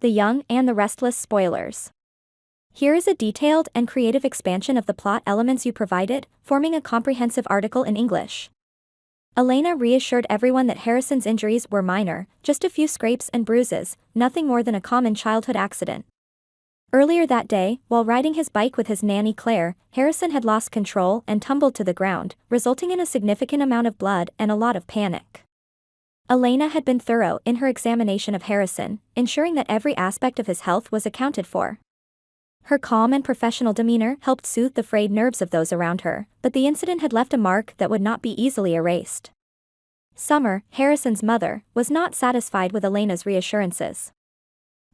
the Young, and the Restless spoilers. Here is a detailed and creative expansion of the plot elements you provided, forming a comprehensive article in English. Elena reassured everyone that Harrison's injuries were minor, just a few scrapes and bruises, nothing more than a common childhood accident. Earlier that day, while riding his bike with his nanny Claire, Harrison had lost control and tumbled to the ground, resulting in a significant amount of blood and a lot of panic. Elena had been thorough in her examination of Harrison, ensuring that every aspect of his health was accounted for. Her calm and professional demeanor helped soothe the frayed nerves of those around her, but the incident had left a mark that would not be easily erased. Summer, Harrison's mother, was not satisfied with Elena's reassurances.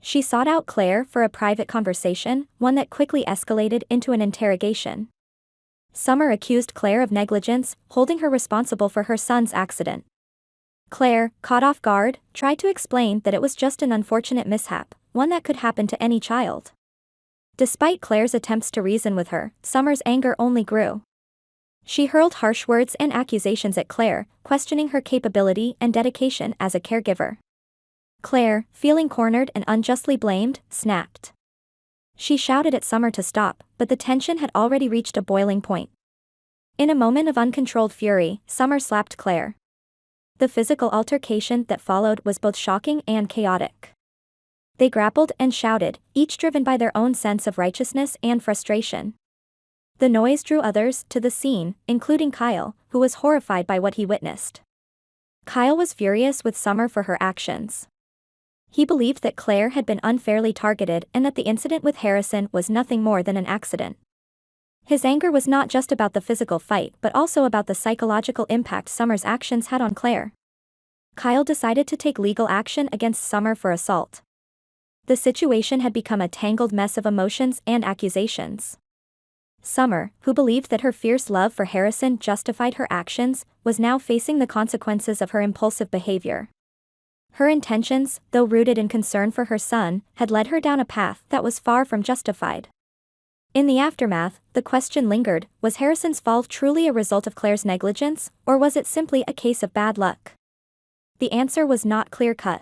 She sought out Claire for a private conversation, one that quickly escalated into an interrogation. Summer accused Claire of negligence, holding her responsible for her son's accident. Claire, caught off guard, tried to explain that it was just an unfortunate mishap, one that could happen to any child. Despite Claire's attempts to reason with her, Summer's anger only grew. She hurled harsh words and accusations at Claire, questioning her capability and dedication as a caregiver. Claire, feeling cornered and unjustly blamed, snapped. She shouted at Summer to stop, but the tension had already reached a boiling point. In a moment of uncontrolled fury, Summer slapped Claire. The physical altercation that followed was both shocking and chaotic. They grappled and shouted, each driven by their own sense of righteousness and frustration. The noise drew others to the scene, including Kyle, who was horrified by what he witnessed. Kyle was furious with Summer for her actions. He believed that Claire had been unfairly targeted and that the incident with Harrison was nothing more than an accident. His anger was not just about the physical fight but also about the psychological impact Summer's actions had on Claire. Kyle decided to take legal action against Summer for assault. The situation had become a tangled mess of emotions and accusations. Summer, who believed that her fierce love for Harrison justified her actions, was now facing the consequences of her impulsive behavior. Her intentions, though rooted in concern for her son, had led her down a path that was far from justified. In the aftermath, the question lingered, was Harrison's fall truly a result of Claire's negligence, or was it simply a case of bad luck? The answer was not clear-cut.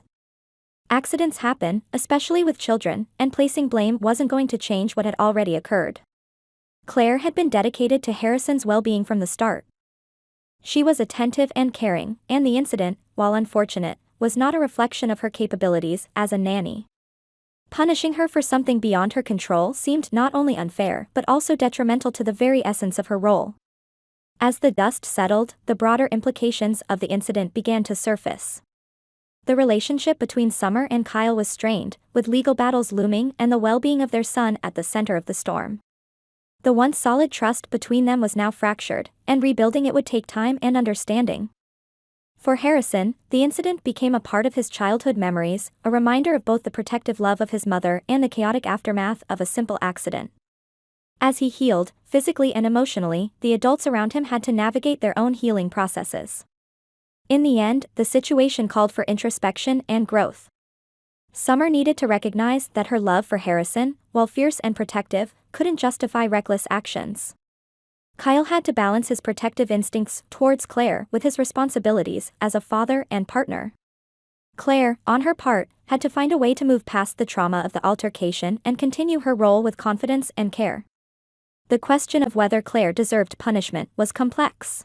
Accidents happen, especially with children, and placing blame wasn't going to change what had already occurred. Claire had been dedicated to Harrison's well-being from the start. She was attentive and caring, and the incident, while unfortunate, was not a reflection of her capabilities as a nanny. Punishing her for something beyond her control seemed not only unfair but also detrimental to the very essence of her role. As the dust settled, the broader implications of the incident began to surface. The relationship between Summer and Kyle was strained, with legal battles looming and the well-being of their son at the center of the storm. The once solid trust between them was now fractured, and rebuilding it would take time and understanding. For Harrison, the incident became a part of his childhood memories, a reminder of both the protective love of his mother and the chaotic aftermath of a simple accident. As he healed, physically and emotionally, the adults around him had to navigate their own healing processes. In the end, the situation called for introspection and growth. Summer needed to recognize that her love for Harrison, while fierce and protective, couldn't justify reckless actions. Kyle had to balance his protective instincts towards Claire with his responsibilities as a father and partner. Claire, on her part, had to find a way to move past the trauma of the altercation and continue her role with confidence and care. The question of whether Claire deserved punishment was complex.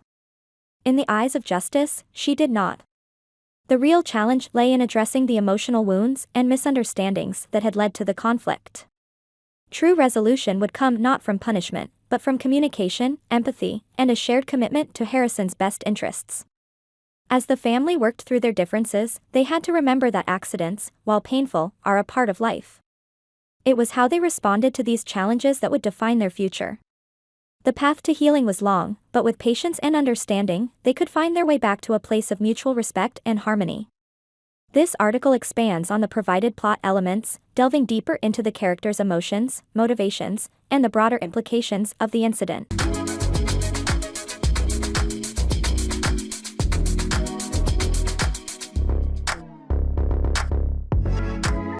In the eyes of justice, she did not. The real challenge lay in addressing the emotional wounds and misunderstandings that had led to the conflict. True resolution would come not from punishment, but from communication, empathy, and a shared commitment to Harrison's best interests. As the family worked through their differences, they had to remember that accidents, while painful, are a part of life. It was how they responded to these challenges that would define their future. The path to healing was long, but with patience and understanding, they could find their way back to a place of mutual respect and harmony. This article expands on the provided plot elements, delving deeper into the characters' emotions, motivations, and the broader implications of the incident.